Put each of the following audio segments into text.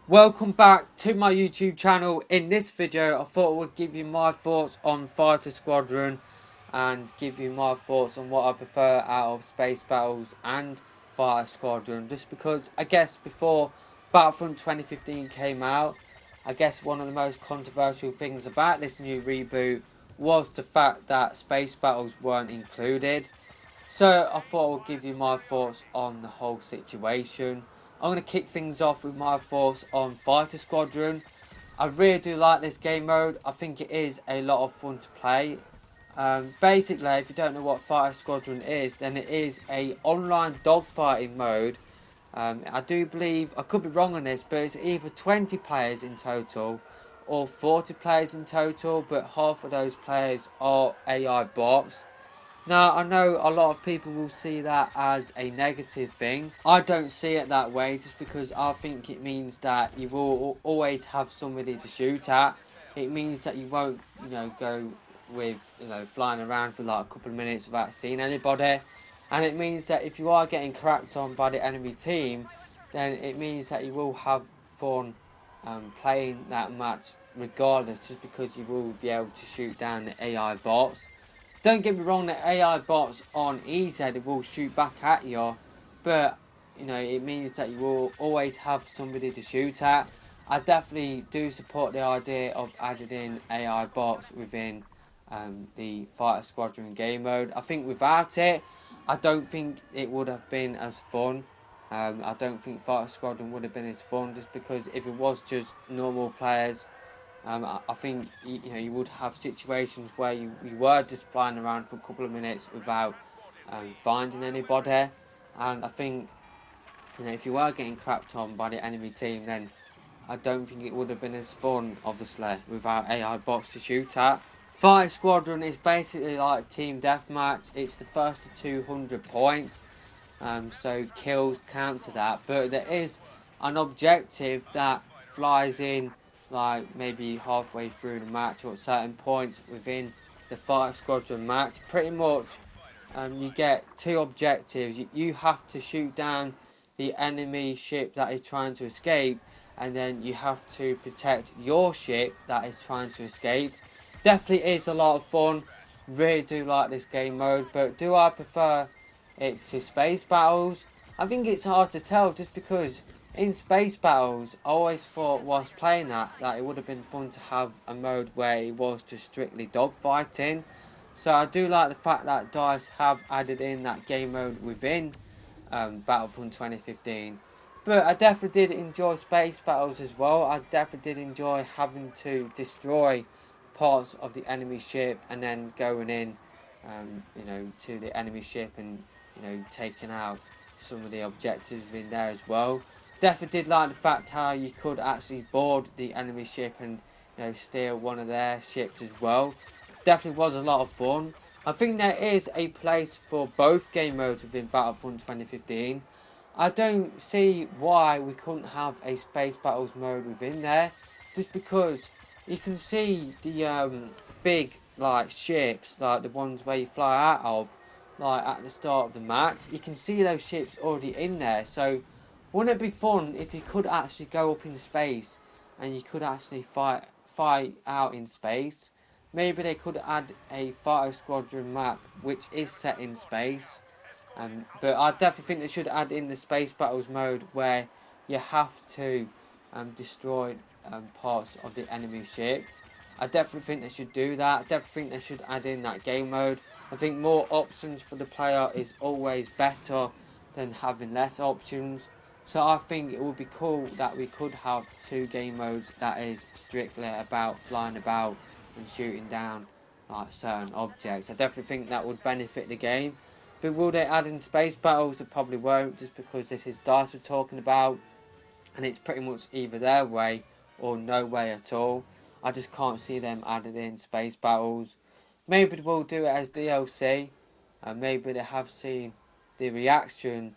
Welcome back to my YouTube channel. In this video I thought I would give you my thoughts on Fighter Squadron and give you my thoughts on what I prefer out of Space Battles and Fighter Squadron, just because I guess before Battlefront 2015 came out, I guess one of the most controversial things about this new reboot was the fact that Space Battles weren't included. So I thought I would give you my thoughts on the whole situation. I'm going to kick things off with my thoughts on Fighter Squadron. I really do like this game mode. I think it is a lot of fun to play. Basically, if you don't know what Fighter Squadron is, then it is a online dogfighting mode. I do believe, I could be wrong on this, but it's either 20 players in total or 40 players in total, but half of those players are AI bots. Now, I know a lot of people will see that as a negative thing. I don't see it that way, just because I think it means that you will always have somebody to shoot at. It means that you won't, go with, flying around for like a couple of minutes without seeing anybody. And it means that if you are getting cracked on by the enemy team, then it means that you will have fun playing that match regardless, just because you will be able to shoot down the AI bots. Don't get me wrong, the AI bots on easy, they will shoot back at you, but it means that you will always have somebody to shoot at. I definitely do support the idea of adding in AI bots within the Fighter Squadron game mode. I think without it, I don't think it would have been as fun. I don't think Fighter Squadron would have been as fun, just because if it was just normal players, I think you would have situations where you were just flying around for a couple of minutes without finding anybody, and I think if you were getting crapped on by the enemy team, then I don't think it would have been as fun, obviously, without AI bots to shoot at. Fighter Squadron is basically like team deathmatch. It's the first to 200 points, so kills count to that, but there is an objective that flies in like maybe halfway through the match or at certain points within the Fighter Squadron match. Pretty much you get two objectives. You have to shoot down the enemy ship that is trying to escape, and then you have to protect your ship that is trying to escape. Definitely is a lot of fun. Really do like this game mode, but do I prefer it to Space Battles? I think it's hard to tell, just because in Space Battles I always thought whilst playing that it would have been fun to have a mode where it was just strictly dogfighting. So I do like the fact that DICE have added in that game mode within Battlefront 2015. But I definitely did enjoy Space Battles as well. I definitely did enjoy having to destroy parts of the enemy ship and then going in to the enemy ship and taking out some of the objectives within there as well. Definitely did like the fact how you could actually board the enemy ship and steal one of their ships as well. Definitely was a lot of fun. I think there is a place for both game modes within Battlefront 2015. I don't see why we couldn't have a Space Battles mode within there, just because you can see the big like ships, like the ones where you fly out of, like at the start of the match. You can see those ships already in there, so wouldn't it be fun if you could actually go up in space and you could actually fight out in space? Maybe they could add a Fighter Squadron map which is set in space. But I definitely think they should add in the Space Battles mode where you have to destroy parts of the enemy ship. I definitely think they should do that. I definitely think they should add in that game mode. I think more options for the player is always better than having less options. So I think it would be cool that we could have two game modes that is strictly about flying about and shooting down like certain objects. I definitely think that would benefit the game. But will they add in Space Battles? They probably won't, just because this is DICE we're talking about, and it's pretty much either their way or no way at all. I just can't see them adding in Space Battles. Maybe they will do it as DLC, and maybe they have seen the reaction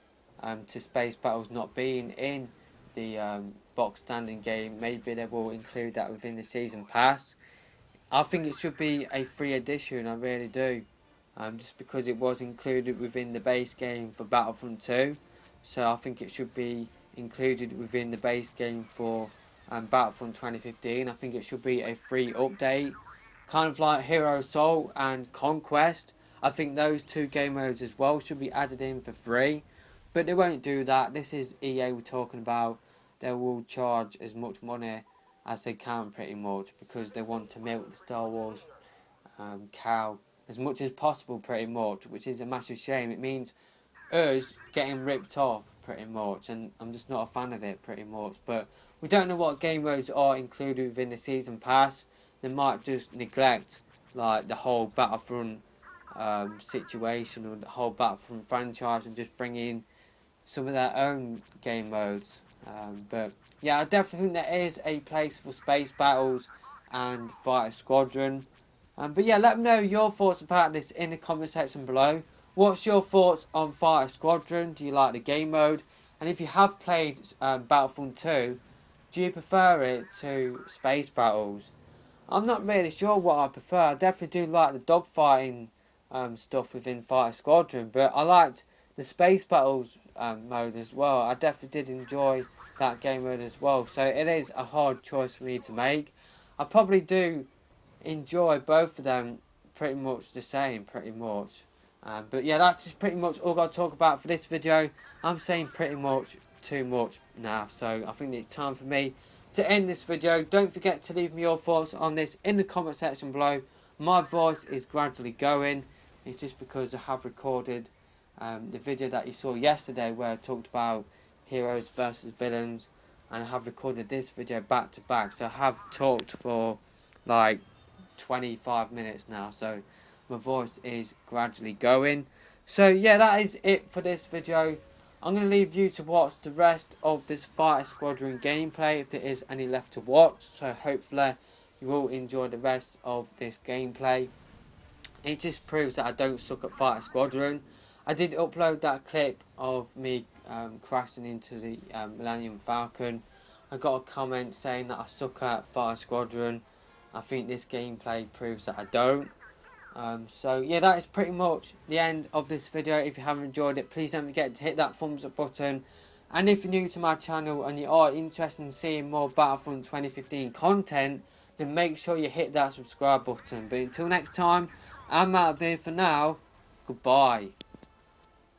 to Space Battles not being in the box standing game. Maybe they will include that within the season pass. I think it should be a free edition, I really do. Just because it was included within the base game for Battlefront 2. So I think it should be included within the base game for Battlefront 2015. I think it should be a free update, kind of like Hero Assault and Conquest. I think those two game modes as well should be added in for free, but they won't do that. This is EA we're talking about. They will charge as much money as they can, pretty much, because they want to milk the Star Wars cow as much as possible, pretty much, which is a massive shame. It means us getting ripped off, pretty much, and I'm just not a fan of it, pretty much. But we don't know what game modes are included within the season pass. They might just neglect like the whole Battlefront situation or the whole Battlefront franchise and just bring in some of their own game modes. But yeah, I definitely think there is a place for space battles and Fighter Squadron. But yeah, let me know your thoughts about this in the comment section below. What's your thoughts on Fighter Squadron? Do you like the game mode? And if you have played Battlefront 2, do you prefer it to space battles? I'm not really sure what I prefer. I definitely do like the dogfighting stuff within Fighter Squadron, but I liked the space battles mode as well. I definitely did enjoy that game mode as well. So it is a hard choice for me to make. I probably do enjoy both of them pretty much the same, pretty much. But yeah, that's just pretty much all I've got to talk about for this video. I'm saying pretty much too much now, so I think it's time for me to end this video. Don't forget to leave me your thoughts on this in the comment section below. My voice is gradually going. It's just because I have recorded the video that you saw yesterday where I talked about heroes versus villains, and I have recorded this video back to back, so I have talked for like 25 minutes now, so my voice is gradually going. So yeah, that is it for this video. I'm going to leave you to watch the rest of this Fighter Squadron gameplay if there is any left to watch, so hopefully you will enjoy the rest of this gameplay. It just proves that I don't suck at Fighter Squadron. I did upload that clip of me crashing into the Millennium Falcon. I got a comment saying that I suck at Fighter Squadron. I think this gameplay proves that I don't. So yeah, that is pretty much the end of this video. If you haven't enjoyed it, please don't forget to hit that thumbs up button. And if you're new to my channel and you are interested in seeing more Battlefront 2015 content, then make sure you hit that subscribe button. But until next time, I'm out of here for now. Goodbye.